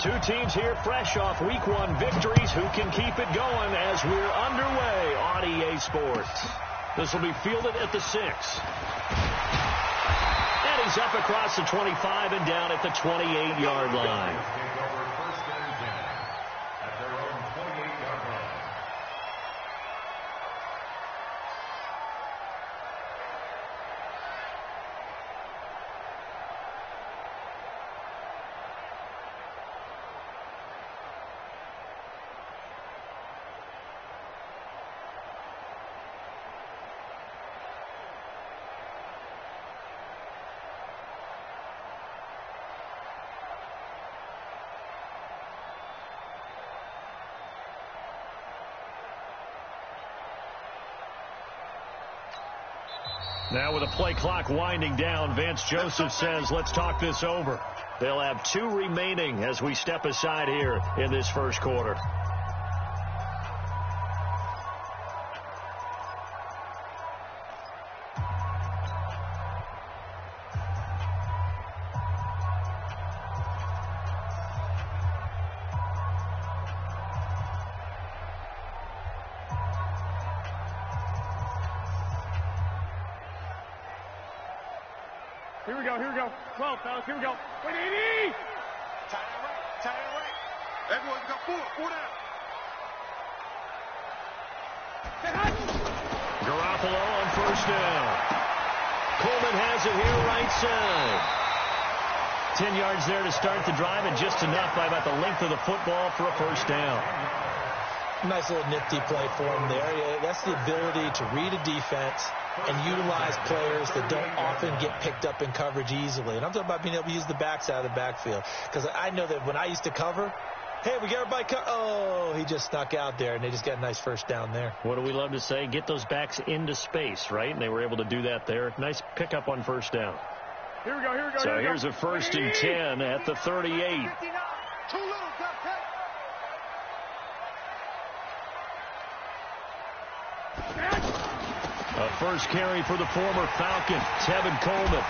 Two teams here fresh off Week 1 victories. Who can keep it going as we're underway on EA Sports? This will be fielded at the 6. And he's up across the 25 and down at the 28-yard line. Now with the play clock winding down, Vance Joseph says, let's talk this over. They'll have 2 remaining as we step aside here in this first quarter. Here we go, here we go. 12, fellas, here we go. Wait, 80! Tight end right. Everyone's got 4 down. Garoppolo on first down. Coleman has it here right side. 10 yards there to start the drive, and just enough by about the length of the football for a first down. Nice little nifty play for him there. That's the ability to read a defense and utilize players that don't often get picked up in coverage easily. And I'm talking about being able to use the backside of the backfield. Because I know that when I used to cover, hey, we got everybody oh, he just snuck out there, and they just got a nice first down there. What do we love to say? Get those backs into space, right? And they were able to do that there. Nice pickup on first down. Here we go, here we go. So here's a 1st and 10 at the 38. Too little, A first carry for the former Falcon, Tevin Coleman.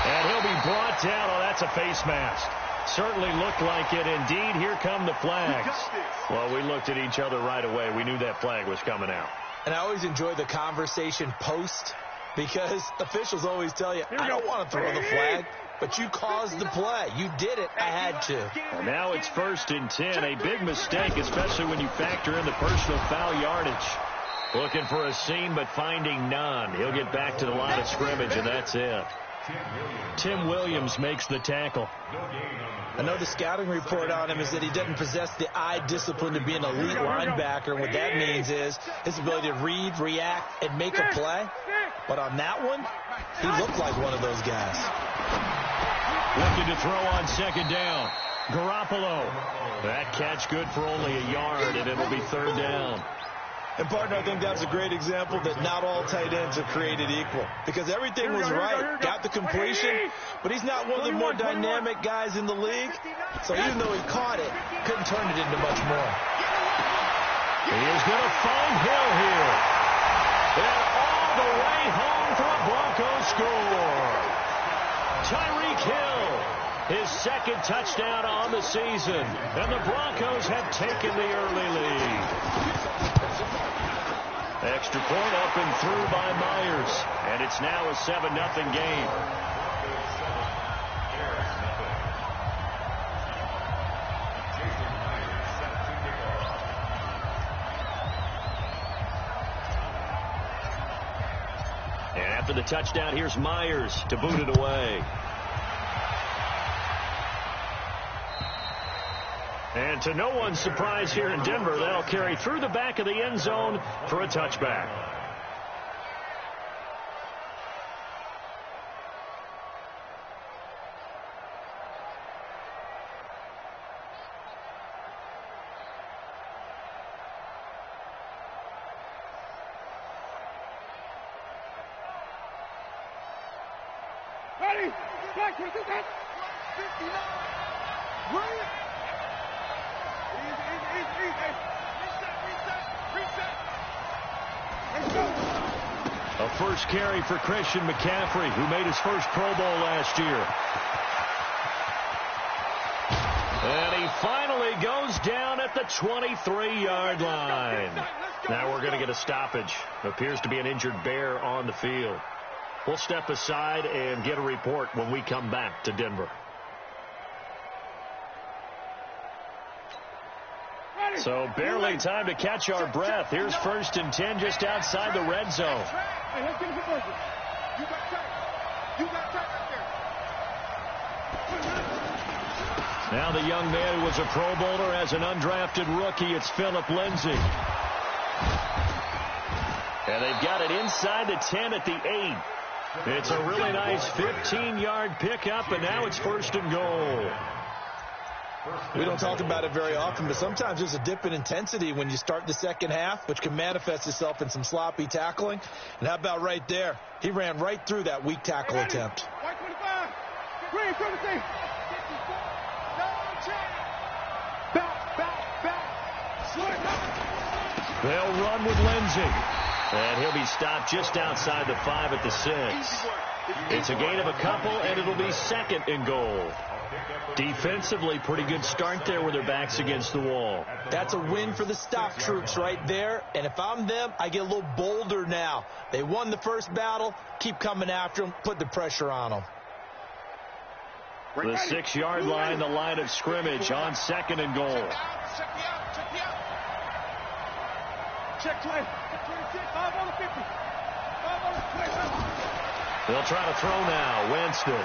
And he'll be brought down. Oh, that's a face mask. Certainly looked like it. Indeed, here come the flags. Well, we looked at each other right away. We knew that flag was coming out. And I always enjoy the conversation post, because officials always tell you, I don't want to throw the flag, but you caused the play. You did it. I had to. Well, now it's 1st and 10. A big mistake, especially when you factor in the personal foul yardage. Looking for a seam, but finding none. He'll get back to the line of scrimmage, and that's it. Tim Williams makes the tackle. I know the scouting report on him is that he doesn't possess the eye discipline to be an elite linebacker. What that means is his ability to read, react, and make a play. But on that one, he looked like one of those guys. Looking to throw on 2nd down. Garoppolo. That catch good for only a yard, and it'll be 3rd down. And, partner, I think that's a great example that not all tight ends are created equal. Because everything was right. Got the completion, but he's not one of the more dynamic guys in the league. So even though he caught it, couldn't turn it into much more. He is going to find Hill here. And all the way home for a Broncos score. Tyreek Hill, his 2nd touchdown on the season. And the Broncos have taken the early lead. Extra point up and through by Myers. And it's now a 7-0 game. And after the touchdown, here's Myers to boot it away. And to no one's surprise here in Denver, they'll carry through the back of the end zone for a touchback. Ready? Back to the back. 59. Brilliant. A first carry for Christian McCaffrey, who made his first Pro Bowl last year. finally goes down at the 23-yard line. Now we're going to get a stoppage. Appears to be an injured bear on the field. We'll step aside and get a report when we come back to Denver. So barely time to catch our breath. Here's 1st and 10 just outside the red zone. Hey, let's get a conversion. You got track. You got track right there. Now the young man who was a Pro Bowler as an undrafted rookie, it's Phillip Lindsay. And they've got it inside the 10 at the 8. It's a really nice 15-yard pickup, and now it's 1st and goal. We don't talk about it very often, but sometimes there's a dip in intensity when you start the second half, which can manifest itself in some sloppy tackling. And how about right there? He ran right through that weak tackle attempt. 125. Green, 17. They'll run with Lindsay. And he'll be stopped just outside the 5 at the 6. It's a gain of a couple, and it'll be 2nd and goal. Defensively, pretty good start there with their backs against the wall. That's a win for the stop troops right there. And if I'm them, I get a little bolder now. They won the first battle. Keep coming after them. Put the pressure on them. The 6-yard line, the line of scrimmage on 2nd and goal. Check 20. 26. 5 on the 50. 5 on the 20. They'll try to throw now. Winston.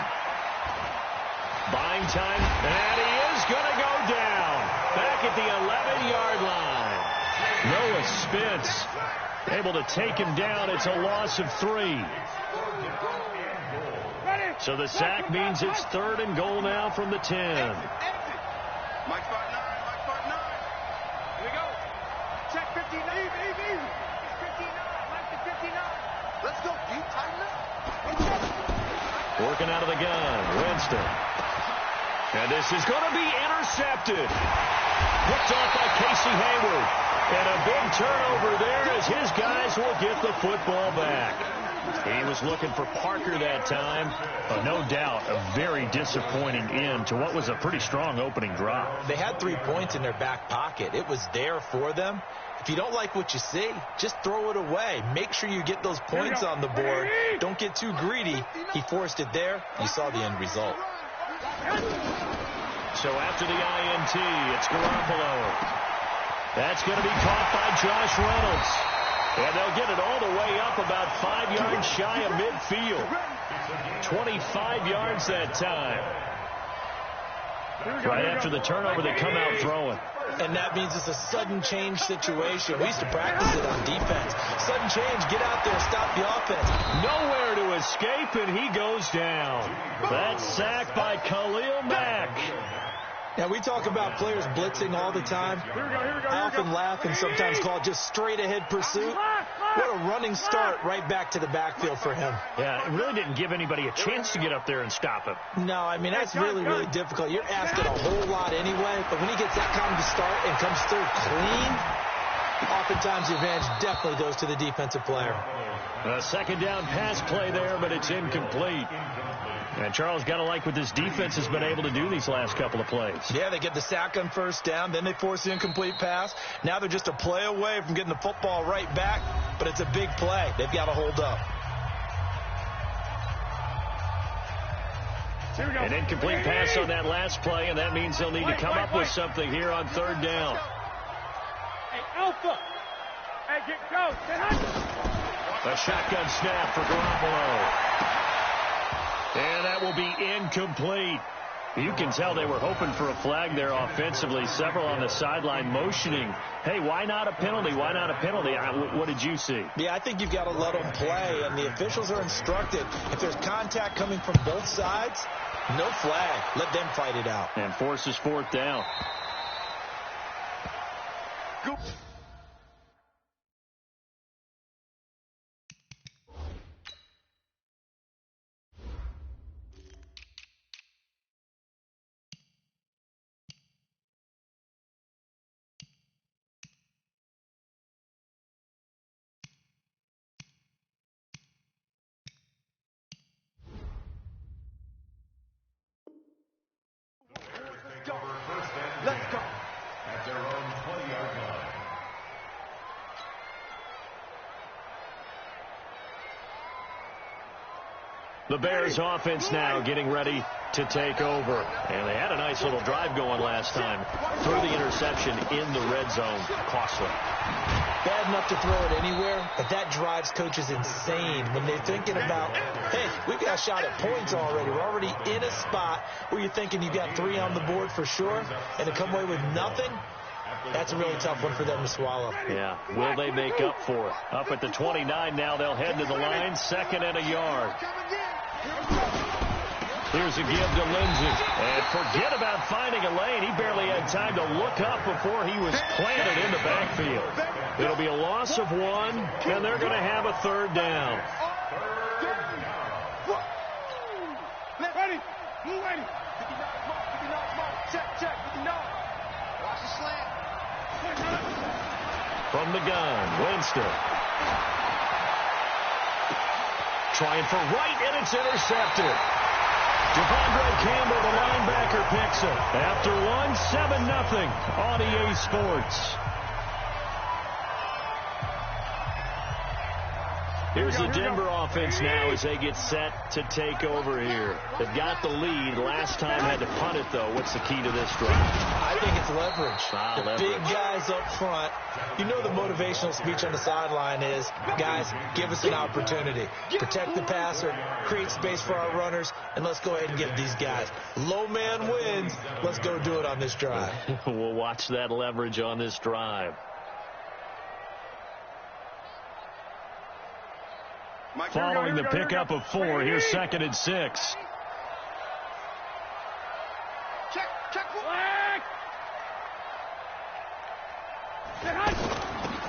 Buying time, and he is going to go down. Back at the 11-yard line. Noah Spence able to take him down. It's a loss of 3. So the sack means it's 3rd and goal now from the 10. Mike spot 9. Mike spot 9. Here we go. Check 59. Easy. It's 59. Mike to 59. Let's go. Deep, tighten up. Working out of the gun. Winston. And this is going to be intercepted. Picked off by Casey Hayward. And a big turnover there as his guys will get the football back. He was looking for Parker that time. No doubt a very disappointing end to what was a pretty strong opening drive. They had 3 points in their back pocket. It was there for them. If you don't like what you see, just throw it away. Make sure you get those points on the board. Don't get too greedy. He forced it there. You saw the end result. So after the INT, it's Garoppolo. That's going to be caught by Josh Reynolds. And they'll get it all the way up about 5 yards shy of midfield. 25 yards that time. Right after the turnover, they come out throwing. And that means it's a sudden change situation. We used to practice it on defense. Sudden change, get out there, stop the offense. Nowhere to escape, and he goes down. That's sacked by Khalil Mack. Now, we talk about players blitzing all the time. I often laugh and sometimes call it just straight-ahead pursuit. What a running start right back to the backfield for him. Yeah, it really didn't give anybody a chance to get up there and stop him. No, I mean, that's really, really difficult. You're asking a whole lot anyway, but when he gets that kind of start and comes through clean, oftentimes the advantage definitely goes to the defensive player. A 2nd down pass play there, but it's incomplete. And Charles got to like what this defense has been able to do these last couple of plays. Yeah, they get the sack on 1st down, then they force the incomplete pass. Now they're just a play away from getting the football right back, but it's a big play. They've got to hold up. An incomplete pass on that last play, and that means they'll need to come up with something here on 3rd down. Hey, Alpha. Hey, go. A shotgun snap for Garoppolo. And that will be incomplete. You can tell they were hoping for a flag there offensively. Several on the sideline motioning. Hey, why not a penalty? Why not a penalty? What did you see? Yeah, I think you've got to let them play, and the officials are instructed. If there's contact coming from both sides, no flag. Let them fight it out. And forces 4th down. Go. Let's The Bears offense now getting ready to take over. And they had a nice little drive going last time. Threw the interception in the red zone. Costly. Bad enough to throw it anywhere, but that drives coaches insane when they're thinking about, hey, we've got a shot at points already. We're already in a spot where you're thinking you got 3 on the board for sure, and to come away with nothing, that's a really tough one for them to swallow. Yeah. Will they make up for it? Up at the 29 now. They'll head to the line. 2nd and a yard. Here's a give to Lindsey. And forget about finding a lane. He barely had time to look up before he was planted in the backfield. It'll be a loss of 1, and they're going to have a 3rd down. Ready. Move ready. 59 mark. Check. 59. Watch the slant. From the gun, Winston. Trying for right, and it's intercepted. Devondre Campbell, the linebacker, picks it. After 1, 7-0 on EA Sports. Here's the Denver offense now as they get set to take over here. They've got the lead. Last time had to punt it, though. What's the key to this drive? I think it's leverage. Leverage. Big guys up front. You know the motivational speech on the sideline is, guys, give us an opportunity. Protect the passer, create space for our runners, and let's go ahead and get these guys. Low man wins. Let's go do it on this drive. We'll watch that leverage on this drive. Following the pickup of 4, here's 2nd and 6.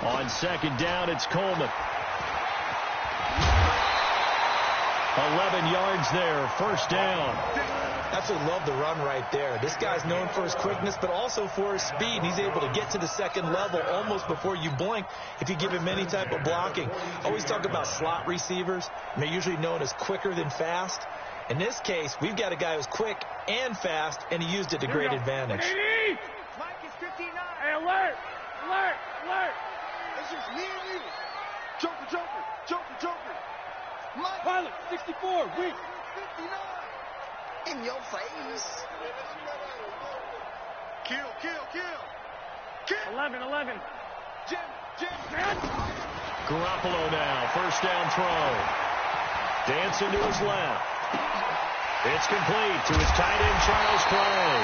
On 2nd down, it's Coleman. 11 yards there, 1st down. Absolutely love the run right there. This guy's known for his quickness, but also for his speed. He's able to get to the 2nd level almost before you blink if you give him any type of blocking. Always talk about slot receivers, and they're usually known as quicker than fast. In this case, we've got a guy who's quick and fast, and he used it to great advantage. Mike is 59. Hey, alert. It's just me and you. Joker. Mike. Pilot, 64, weak. 59. In your face. Kill. 11. Jim. Garoppolo now, 1st down throw. Dancing to his left. It's complete to his tight end, Charles Clay.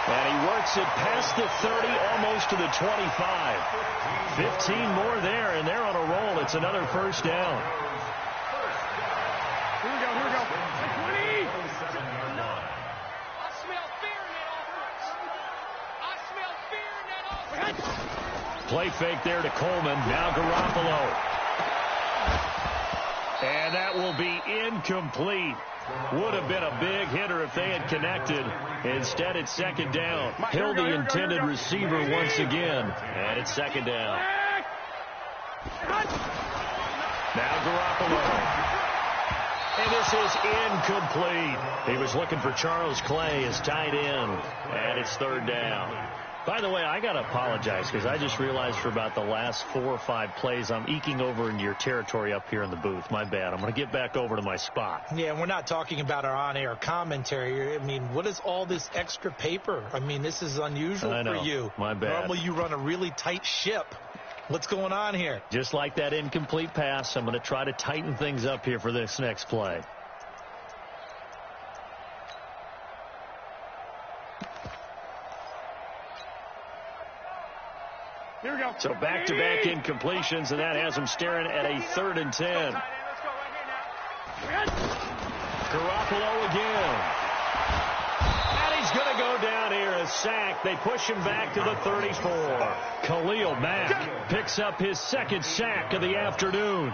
And he works it past the 30, almost to the 25. 15 more there, and they're on a roll. It's another 1st down. Here we go. 20. I smell fear in that offense. Play fake there to Coleman. Now Garoppolo. And that will be incomplete. Would have been a big hitter if they had connected. Instead, it's 2nd down. Hill, the intended receiver once again. And it's 2nd down. Now Garoppolo. And this is incomplete. He was looking for Charles Clay as tight end. And it's 3rd down. By the way, I got to apologize because I just realized for about the last 4 or 5 plays, I'm eking over into your territory up here in the booth. My bad. I'm going to get back over to my spot. Yeah, and we're not talking about our on-air commentary. I mean, what is all this extra paper? I mean, this is unusual for you. My bad. Normally you run a really tight ship. What's going on here? Just like that incomplete pass, I'm going to try to tighten things up here for this next play. Here we go. So back-to-back incompletions, and that has them staring at a 3rd and 10. Garoppolo again. And he's going to go down here, a sack. They push him back to the 34. Khalil Mack picks up his 2nd sack of the afternoon.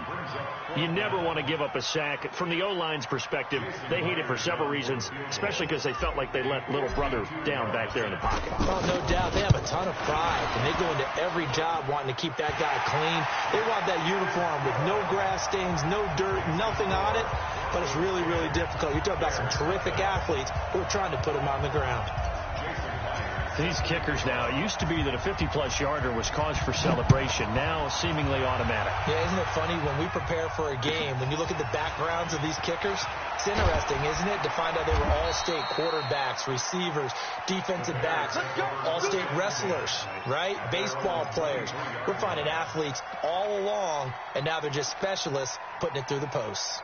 You never want to give up a sack. From the O-line's perspective, they hate it for several reasons, especially because they felt like they let little brother down back there in the pocket. Oh, no doubt. They have a ton of pride, and they go into every job wanting to keep that guy clean. They want that uniform with no grass stains, no dirt, nothing on it, but it's really, really difficult. You're talking about some terrific athletes who are trying to put him on the ground. These kickers now, it used to be that a 50-plus yarder was cause for celebration. Now, seemingly automatic. Yeah, isn't it funny when we prepare for a game, when you look at the backgrounds of these kickers, it's interesting, isn't it, to find out they were all-state quarterbacks, receivers, defensive backs, all-state wrestlers, right? Baseball players. We're finding athletes all along, and now they're just specialists putting it through the posts.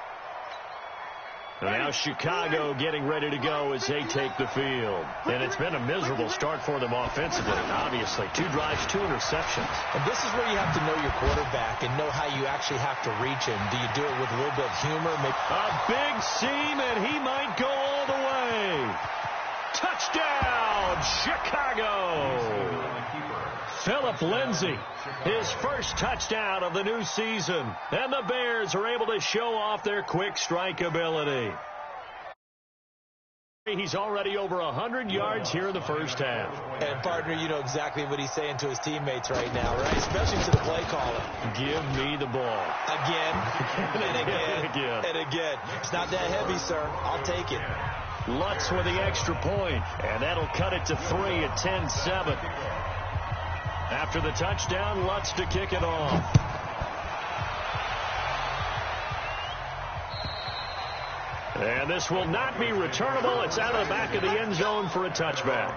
And now Chicago getting ready to go as they take the field. And it's been a miserable start for them offensively, obviously. 2 drives, 2 interceptions. And this is where you have to know your quarterback and know how you actually have to reach him. Do you do it with a little bit of humor? A big seam, and he might go all the way. Touchdown, Chicago! Phillip Lindsay, his first touchdown of the new season. And the Bears are able to show off their quick strike ability. He's already over 100 yards here in the first half. And, partner, you know exactly what he's saying to his teammates right now, right? Especially to the play caller. Give me the ball. Again, and again, and again. It's not that heavy, sir. I'll take it. Lutz with the extra point, and that'll cut it to 3 at 10-7. After the touchdown, Lutz to kick it off. And this will not be returnable. It's out of the back of the end zone for a touchback.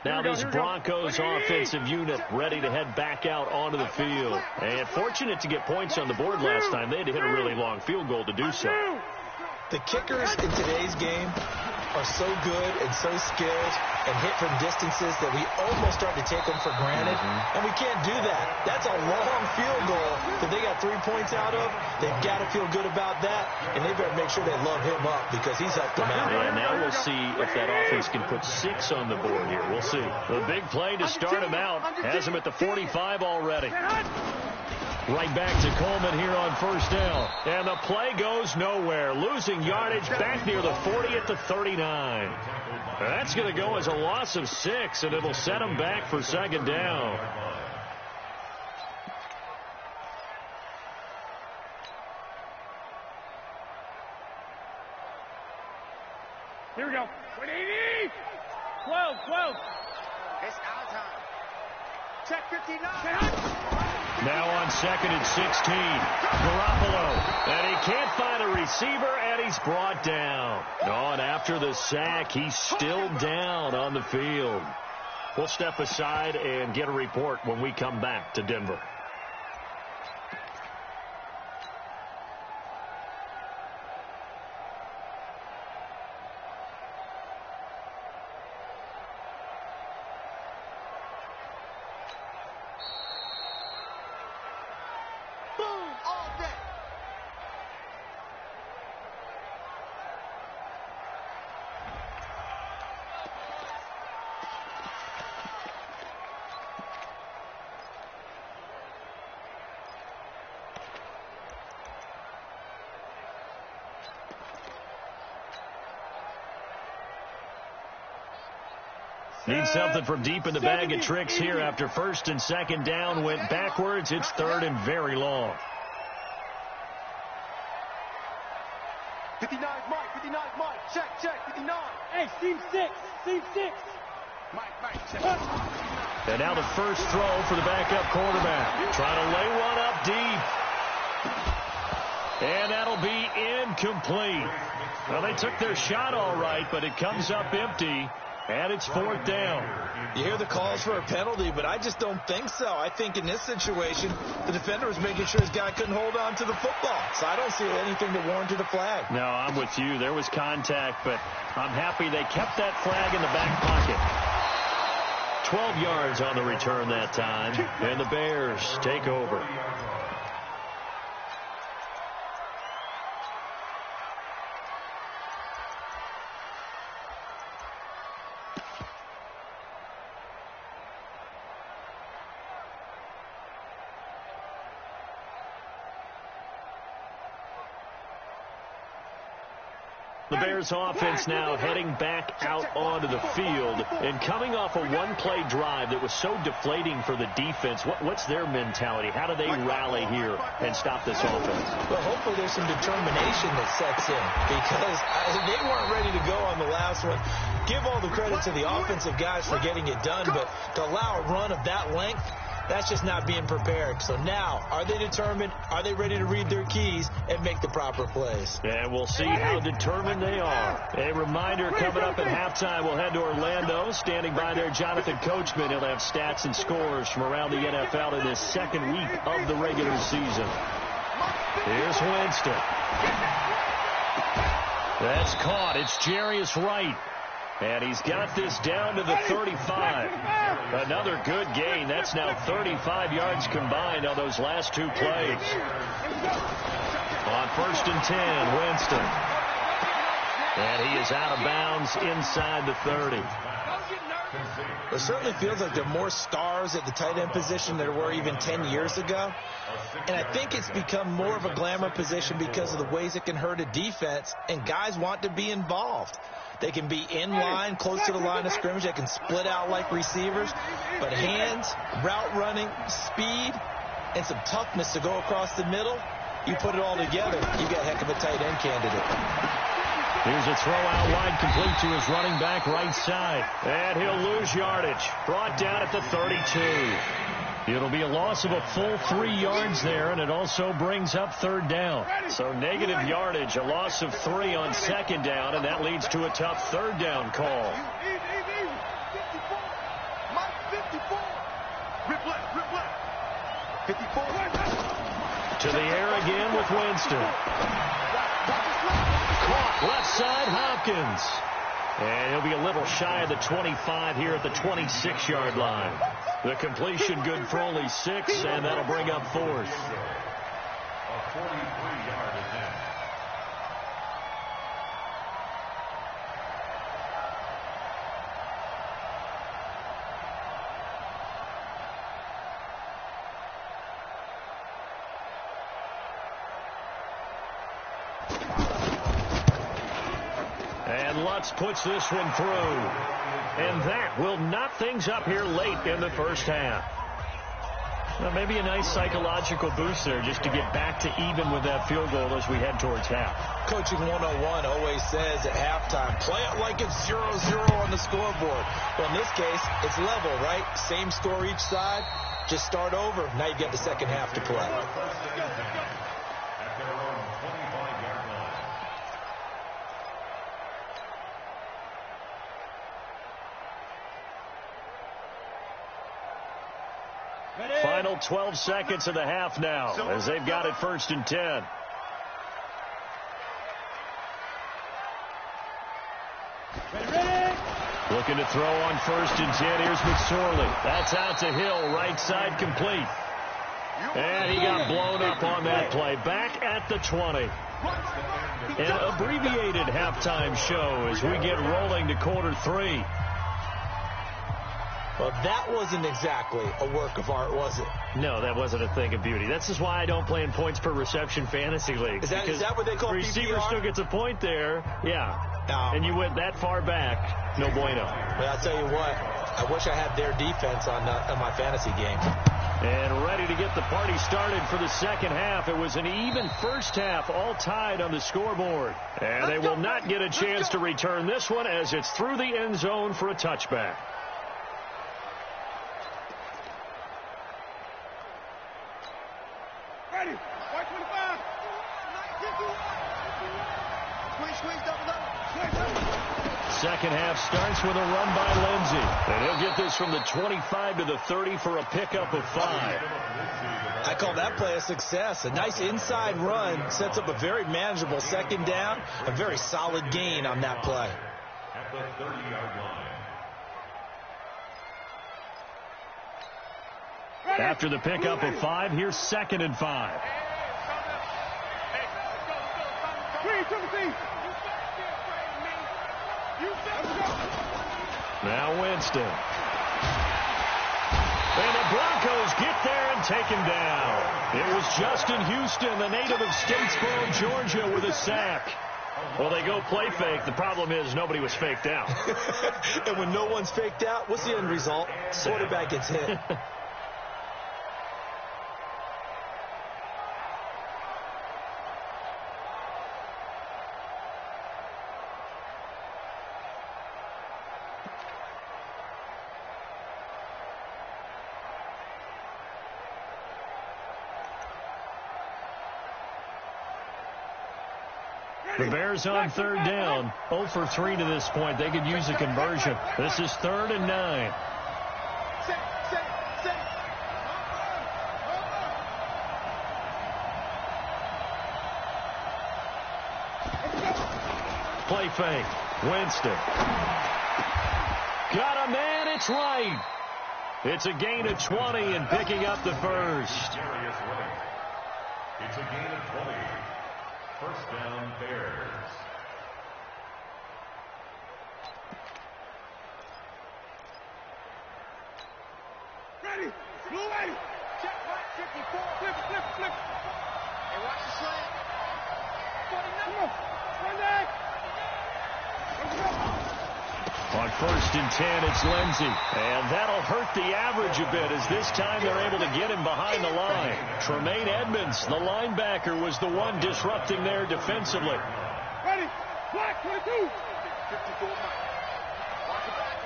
Now this Broncos offensive unit ready to head back out onto the field. And fortunate to get points on the board last time. They had to hit a really long field goal to do so. The kickers in today's game are so good and so skilled and hit from distances that we almost start to take them for granted. And we can't do that. That's a long field goal that they got 3 points out of. They've got to feel good about that, and they better make sure they love him up because he's helped them out. Yeah, now we'll see if that offense can put 6 on the board here. We'll see. The big play to start him out has him at the 45 already. Right back to Coleman here on first down. And the play goes nowhere. Losing yardage back near the 40 at the 39. That's going to go as a loss of 6, and it'll set him back for second down. Here we go. 180. 12. It's our time. Check 59. Now on second and 16. Garoppolo. And he can't find a receiver, and he's brought down. Oh, and after the sack, he's still down on the field. We'll step aside and get a report when we come back to Denver. Need something from deep in the bag of tricks here after first and second down went backwards. It's third and very long. 59, Mike. Check, 59. Hey, seam 6. Mike, check. And now the first throw for the backup quarterback. Trying to lay one up deep. And that'll be incomplete. Well, they took their shot all right, but it comes up empty. And it's fourth down. You hear the calls for a penalty, but I just don't think so. I think in this situation, the defender was making sure his guy couldn't hold on to the football. So I don't see anything that warranted a flag. No, I'm with you. There was contact, but I'm happy they kept that flag in the back pocket. 12 yards on the return that time, and the Bears take over. The Bears offense now heading back out onto the field. And coming off a one-play drive that was so deflating for the defense, what's their mentality? How do they rally here and stop this offense? Well, hopefully there's some determination that sets in, because they weren't ready to go on the last one. Give all the credit to the offensive guys for getting it done, but to allow a run of that length, that's just not being prepared. So now, are they determined? Are they ready to read their keys and make the proper plays? And we'll see how determined they are. A reminder, coming up at halftime, we'll head to Orlando. Standing by there, Jonathan Coachman. He'll have stats and scores from around the NFL in this second week of the regular season. Here's Winston. That's caught. It's Jarius Wright. And he's got this down to the 35. Another good gain. That's now 35 yards combined on those last two plays. On 1st and 10, Winston. And he is out of bounds inside the 30. It certainly feels like there are more stars at the tight end position than there were even 10 years ago. And I think it's become more of a glamour position because of the ways it can hurt a defense, and guys want to be involved. They can be in line, close to the line of scrimmage. They can split out like receivers. But hands, route running, speed, and some toughness to go across the middle, you put it all together, you got a heck of a tight end candidate. Here's a throw out wide, complete to his running back right side. And he'll lose yardage. Brought down at the 32. It'll be a loss of a full 3 yards there, and it also brings up 3rd down. So negative yardage, a loss of 3 on 2nd down, and that leads to a tough 3rd down call. 54. To the air again with Winston. Caught left side, Hopkins. And he'll be a little shy of the 25 here at the 26-yard line. The completion good for only 6, and that'll bring up 4th. A 43-yard attempt. And Lutz puts this one through. And that will knock things up here late in the first half. Well, maybe a nice psychological boost there just to get back to even with that field goal as we head towards half. Coaching 101 always says at halftime, play it like it's 0-0 on the scoreboard. Well, in this case, it's level, right? Same score each side. Just start over. Now you've got the second half to play. At their own 25-yard line. Final 12 seconds of the half now as they've got it 1st and 10. Looking to throw on 1st and 10. Here's McSorley. That's out to Hill. Right side complete. And he got blown up on that play. Back at the 20. An abbreviated halftime show as we get rolling to quarter 3. Well, that wasn't exactly a work of art, was it? No, that wasn't a thing of beauty. This is why I don't play in points per reception fantasy leagues. Is that what they call receiver PPR? still gets a point there. Yeah. And you went that far back. No bueno. Well, I'll tell you what. I wish I had their defense on my fantasy game. And ready to get the party started for the second half. It was an even first half, all tied on the scoreboard. And they will not get a chance to return this one as it's through the end zone for a touchback. Ready. White 25. Squeeze, double. Second half starts with a run by Lindsey. And he'll get this from the 25 to the 30 for a pickup of 5. I call that play a success. A nice inside run sets up a very manageable 2nd down. A very solid gain on that play. At the 30-yard line. After the pickup of 5, here's 2nd and 5. Now Winston. And the Broncos get there and take him down. It was Justin Houston, the native of Statesboro, Georgia, with a sack. Well, they go play fake. The problem is nobody was faked out. And when no one's faked out, what's the end result? Quarterback gets hit. The Bears on third down. 0 for 3 to this point. They could use a conversion. This is 3rd and 9. Play fake. Winston. Got a man. It's right. It's a gain of 20 and picking up the first. It's a gain of 20. First down, Bears. Ready. Blue ready. Check right, 54. Flip. Hey, watch the slant. 49. Run that. On 1st and 10, it's Lindsey. And that'll hurt the average a bit as this time they're able to get him behind the line. Tremaine Edmonds, the linebacker, was the one disrupting there defensively. Ready. Black 22. 54 Mike. Watch the back.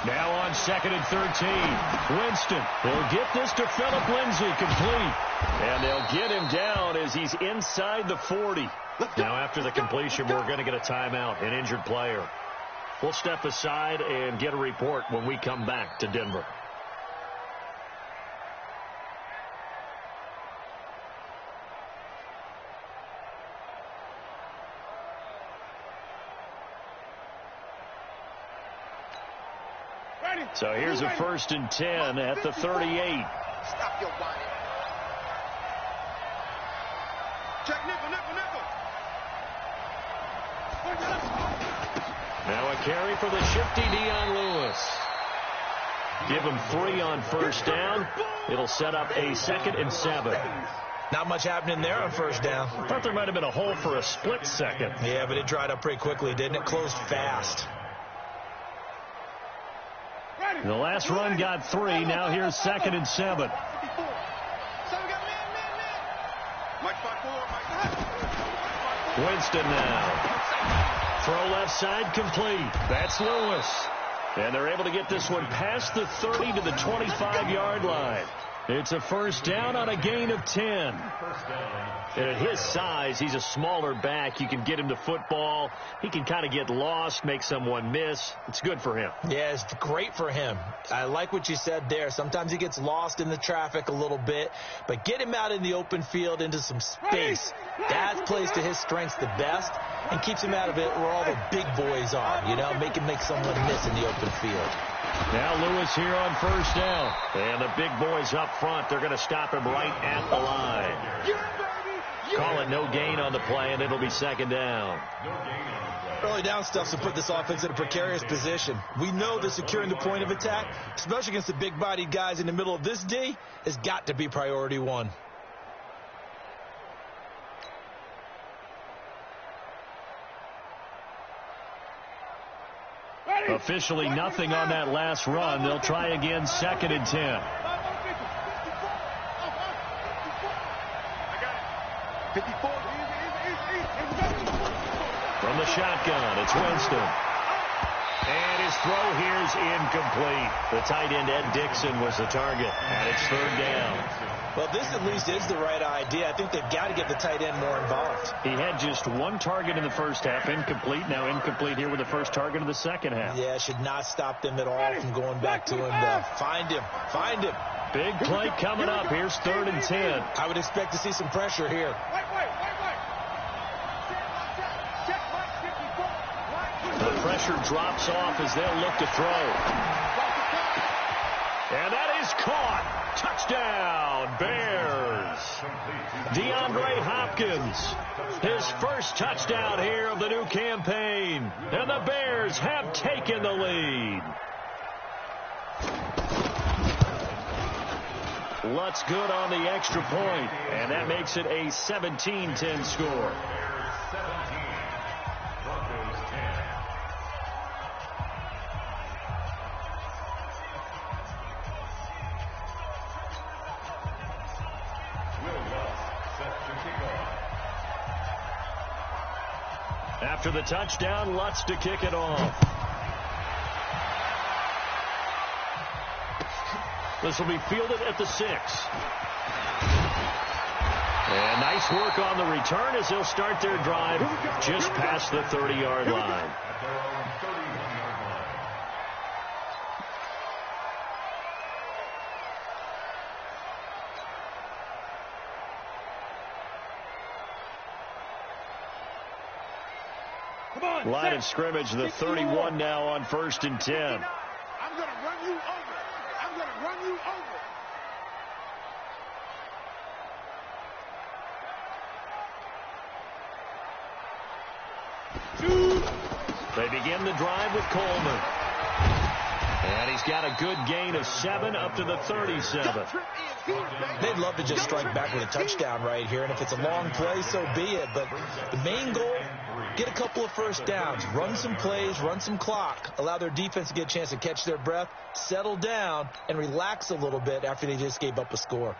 Now on 2nd and 13. Winston will get this to Phillip Lindsay complete. And they'll get him down as he's inside the 40. Now after the completion, we're going to get a timeout, an injured player. We'll step aside and get a report when we come back to Denver. So here's a 1st and 10 at the 38. Stop your body. Check nickel. Now a carry for the shifty Dion Lewis. Give him 3 on 1st down. It'll set up a 2nd and 7. Not much happening there on 1st down. Thought there might have been a hole for a split second. Yeah, but it dried up pretty quickly, didn't it? Closed fast. The last run got 3. Now here's 2nd and 7. Winston now. Throw left side complete. That's Lewis. And they're able to get this one past the 30 to the 25-yard line. It's a 1st down on a gain of 10. And at his size, he's a smaller back. You can get him to football. He can kind of get lost, make someone miss. It's good for him. Yeah, it's great for him. I like what you said there. Sometimes he gets lost in the traffic a little bit, but get him out in the open field into some space. That plays to his strengths the best and keeps him out of it where all the big boys are, you know, make him make someone miss in the open field. Now Lewis here on 1st down. And the big boys up front, they're going to stop him right at the line. Call it no gain on the play, and it'll be 2nd down. Early down stuff to put this offense in a precarious position. We know that securing the point of attack, especially against the big-bodied guys in the middle of this D, has got to be priority 1. Officially nothing on that last run. They'll try again 2nd and 10. From the shotgun, it's Winston. And his throw here is incomplete. The tight end, Ed Dixon, was the target. And it's 3rd down. Well, this at least is the right idea. I think they've got to get the tight end more involved. He had just 1 target in the first half, incomplete. Now incomplete here with the first target of the second half. Yeah, should not stop them at all from going back to him, though. Find him. Big play coming up. Here's 3rd and 10. I would expect to see some pressure here. The pressure drops off as they'll look to throw. And that is caught. Touchdown, Bears. DeAndre Hopkins, his first touchdown here of the new campaign. And the Bears have taken the lead. Lutz good on the extra point, and that makes it a 17-10 score. Bears 17, Broncos 10. Will Lutz set to kick off. After the touchdown, Lutz to kick it off. This will be fielded at the 6. And nice work on the return as they'll start their drive just past the 30-yard line. At their own 31-yard line. Line of scrimmage, the 31 now on 1st and 10. I'm going to run you over. I'm going to run you over. They begin the drive with Coleman. And he's got a good gain of 7 up to the 37. They'd love to just strike back with a touchdown right here, and if it's a long play, so be it. But the main goal, get a couple of first downs, run some plays, run some clock, allow their defense to get a chance to catch their breath, settle down, and relax a little bit after they just gave up a score.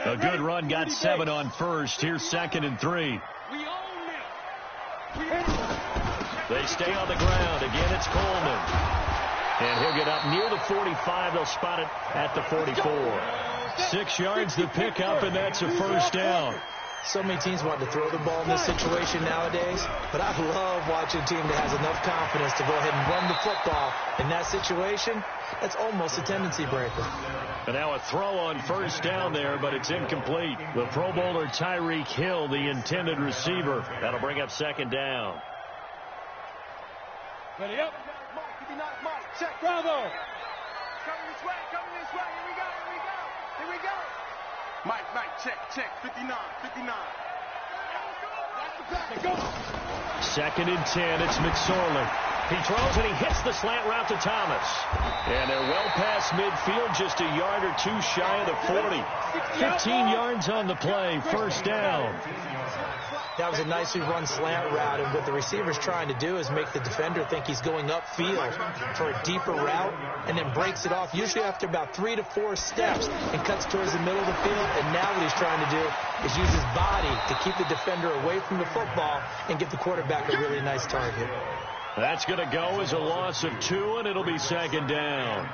A good run, got 7 on 1st. Here's 2nd and 3. They stay on the ground. Again, it's Coleman. And he'll get up near the 45. They'll spot it at the 44. 6 yards to pick up, and that's a first down. So many teams want to throw the ball in this situation nowadays, but I love watching a team that has enough confidence to go ahead and run the football. In that situation, that's almost a tendency breaker. And now a throw on first down there, but it's incomplete. The Pro Bowler Tyreek Hill, the intended receiver. That'll bring up 2nd down. Ready up. Mike, 59, Mike, check. Bravo. Coming this way, coming this way. Here we go, here we go, here we go. Mike, check, 59, 59. That's the pass. Go. 2nd and 10, it's McSorley. He throws and he hits the slant route to Thomas. And they're well past midfield, just a yard or 2 shy of the 40. 15 yards on the play, first down. That was a nicely run slant route, and what the receiver's trying to do is make the defender think he's going upfield for a deeper route, and then breaks it off, usually after about 3 to 4 steps, and cuts towards the middle of the field. And now what he's trying to do is use his body to keep the defender away from the football and give the quarterback a really nice target. That's going to go as a loss of 2, and it'll be 2nd down.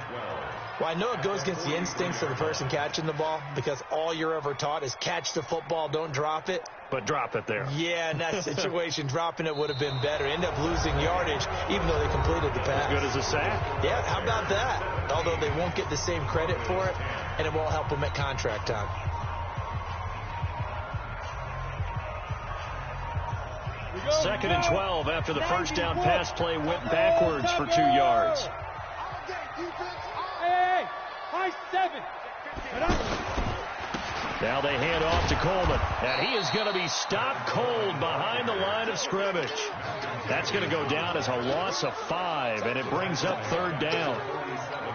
Well, I know it goes against the instincts of the person catching the ball, because all you're ever taught is catch the football, don't drop it. But drop it there. Yeah, in that situation, dropping it would have been better. End up losing yardage, even though they completed the pass. As good as a sack? Yeah, how about that? Although they won't get the same credit for it, and it won't help them at contract time. Second and 12 after the first down pass play went backwards for 2 yards. Hey, high 7. Now they hand off to Coleman, and he is going to be stopped cold behind the line of scrimmage. That's going to go down as a loss of 5, and it brings up 3rd down.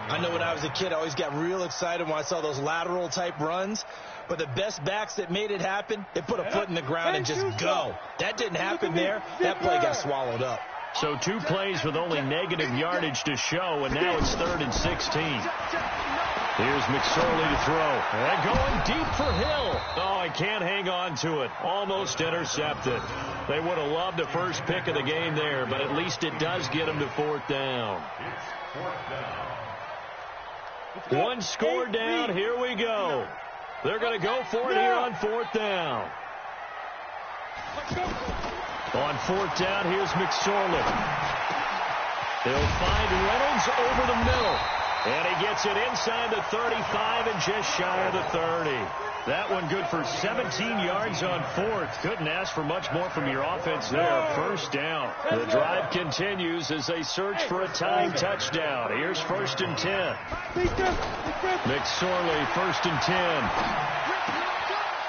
I know when I was a kid, I always got real excited when I saw those lateral type runs. But the best backs that made it happen, they put a foot in the ground and just go. That didn't happen there. That play got swallowed up. So 2 plays with only negative yardage to show, and now it's 3rd and 16. Here's McSorley to throw. And going deep for Hill. Oh, he can't hang on to it. Almost intercepted. They would have loved the first pick of the game there, but at least it does get them to 4th down. It's 4th down. 1 score down. Here we go. They're going to go for it here on 4th down. On 4th down, here's McSorley. They'll find Reynolds over the middle. And he gets it inside the 35 and just shy of the 30. That one good for 17 yards on 4th. Couldn't ask for much more from your offense there. First down. The drive continues as they search for a tying touchdown. Here's 1st and 10. McSorley, 1st and 10.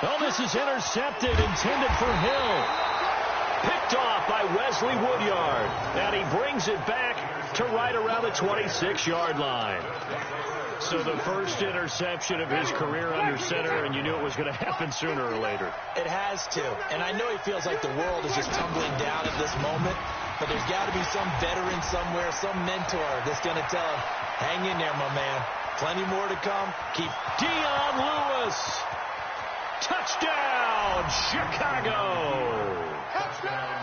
Oh, this is intercepted, intended for Hill. Picked off by Wesley Woodyard. And he brings it back to right around the 26-yard line. So the first interception of his career under center, and you knew it was going to happen sooner or later. It has to. And I know he feels like the world is just tumbling down at this moment, but there's got to be some veteran somewhere, some mentor that's going to tell him, hang in there, my man. Plenty more to come. Keep. Dion Lewis. Touchdown, Chicago.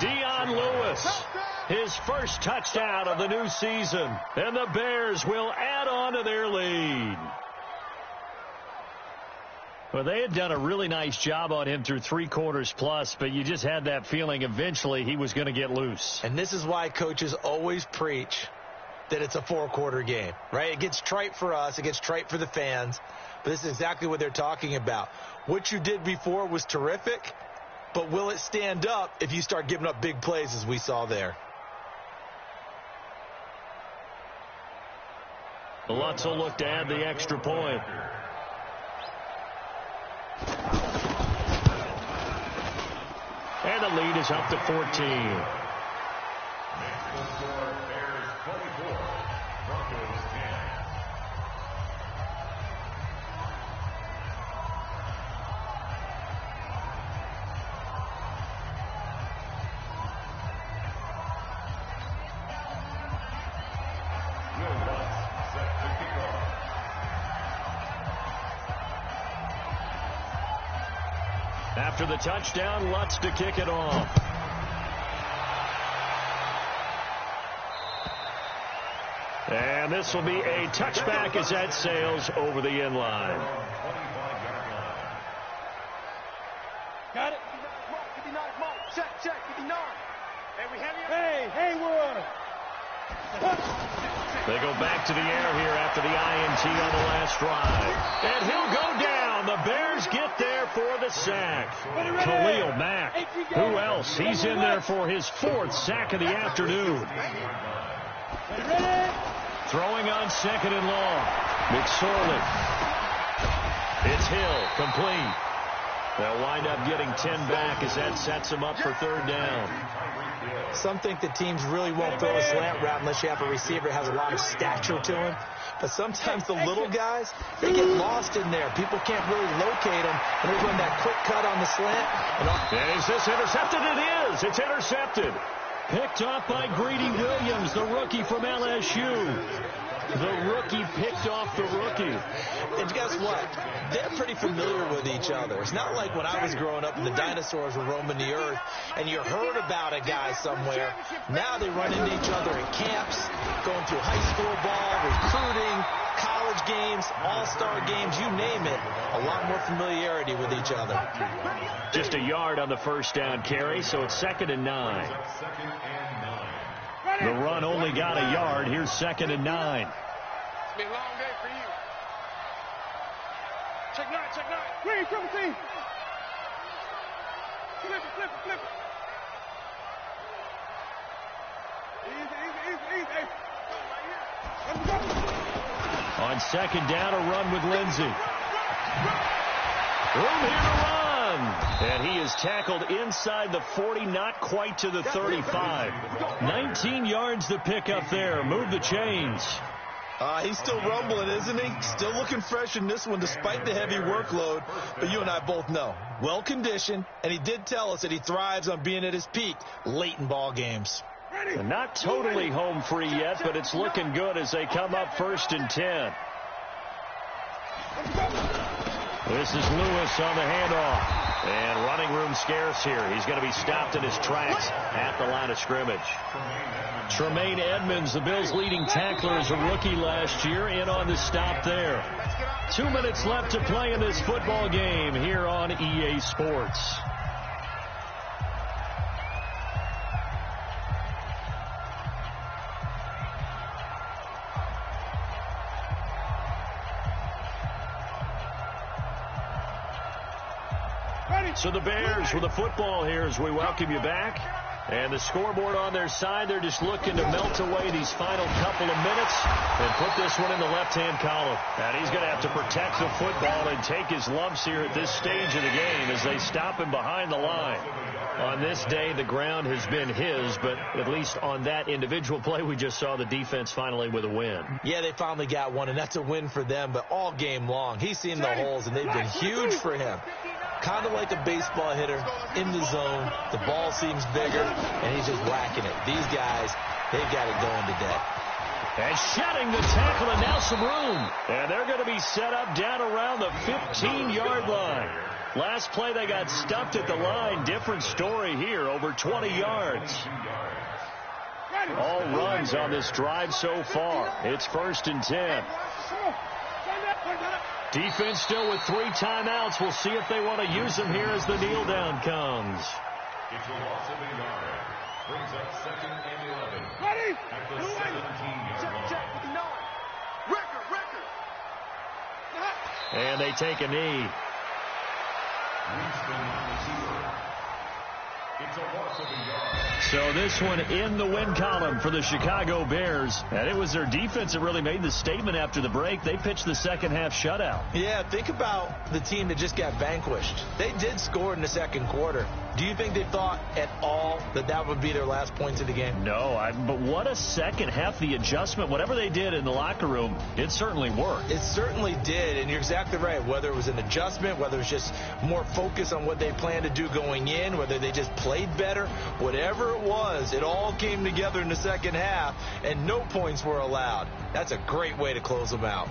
Dion Lewis. His first touchdown of the new season. And the Bears will add on to their lead. Well, they had done a really nice job on him through 3 quarters plus, but you just had that feeling eventually he was going to get loose. And this is why coaches always preach that it's a 4-quarter game, right? It gets trite for us. It gets trite for the fans. But this is exactly what they're talking about. What you did before was terrific, but will it stand up if you start giving up big plays as we saw there? Lutz will look to add the extra point. And the lead is up to 14. Score, Bears 24, Broncos 10. After the touchdown, Lutz to kick it off. And this will be a touchback as that sails over the end line. Got it. Mark, 59, Mark. Check, 59. Hey, we're on it. They go back to the air here after the INT on the last drive. And he'll go down. The Bears get there for the sack. Khalil Mack. Who else? He's in there for his 4th sack of the afternoon. Throwing on 2nd and long. McSorley. It's Hill. Complete. They'll wind up getting 10 back as that sets them up for 3rd down. Some think that teams really won't throw a slant route unless you have a receiver that has a lot of stature to him. But sometimes the little guys, they get lost in there. People can't really locate them. And they run that quick cut on the slant. And is this intercepted? It is. It's intercepted. Picked off by Greedy Williams, the rookie from LSU. The rookie picked off the rookie. And guess what? They're pretty familiar with each other. It's not like when I was growing up and the dinosaurs were roaming the earth and you heard about a guy somewhere. Now they run into each other at camps, going through high school ball, recruiting, college games, all-star games, you name it. A lot more familiarity with each other. Just a yard on the first down carry, so it's 2nd and 9. The run only got a yard. Here's 2nd and 9. It's been a long day for you. Check 9. Green, triple team. Flip it. Easy. Let's go. On 2nd down, a run with Lindsey. Room here to run. And he is tackled inside the 40, not quite to the 35. 19 yards to pick up there. Move the chains. He's still rumbling, isn't he? Still looking fresh in this one despite the heavy workload. But you and I both know, well-conditioned, and he did tell us that he thrives on being at his peak late in ball games. And not totally home free yet, but it's looking good as they come up 1st and 10. This is Lewis on the handoff. And running room scarce here. He's going to be stopped in his tracks at the line of scrimmage. Tremaine Edmonds, the Bills' leading tackler as a rookie last year, in on the stop there. 2 minutes left to play in this football game here on EA Sports. So the Bears with the football here as we welcome you back. And the scoreboard on their side, they're just looking to melt away these final couple of minutes and put this one in the left-hand column. And he's going to have to protect the football and take his lumps here at this stage of the game as they stop him behind the line. On this day, the ground has been his, but at least on that individual play, we just saw the defense finally with a win. Yeah, they finally got one, and that's a win for them, but all game long, he's seen the holes, and they've been huge for him. Kind of like a baseball hitter in the zone. The ball seems bigger, and he's just whacking it. These guys, they've got it going today. And shedding the tackle, and now some room. And they're going to be set up down around the 15-yard line. Last play, they got stuffed at the line. Different story here, over 20 yards. All runs on this drive so far. It's 1st and 10. Defense still with 3 timeouts. We'll see if they want to use them here as the kneel down comes. It's a loss of a yard. Brings up 2nd and 11. Ready? At the 17-yard line. Record. And they take a knee. It's a loss of a yard. So this one in the win column for the Chicago Bears. And it was their defense that really made the statement after the break. They pitched the second half shutout. Yeah, think about the team that just got vanquished. They did score in the second quarter. Do you think they thought at all that that would be their last points of the game? No, but what a second half. The adjustment, whatever they did in the locker room, it certainly worked. It certainly did, and you're exactly right. Whether it was an adjustment, whether it was just more focus on what they planned to do going in, whether they just played better, whatever it was, it all came together in the second half, and no points were allowed. That's a great way to close them out.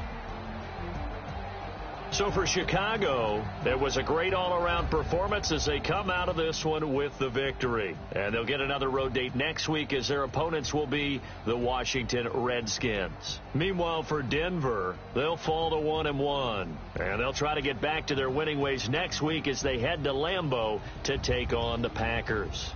So for Chicago, it was a great all-around performance as they come out of this one with the victory. And they'll get another road date next week as their opponents will be the Washington Redskins. Meanwhile, for Denver, they'll fall to 1-1. And they'll try to get back to their winning ways next week as they head to Lambeau to take on the Packers.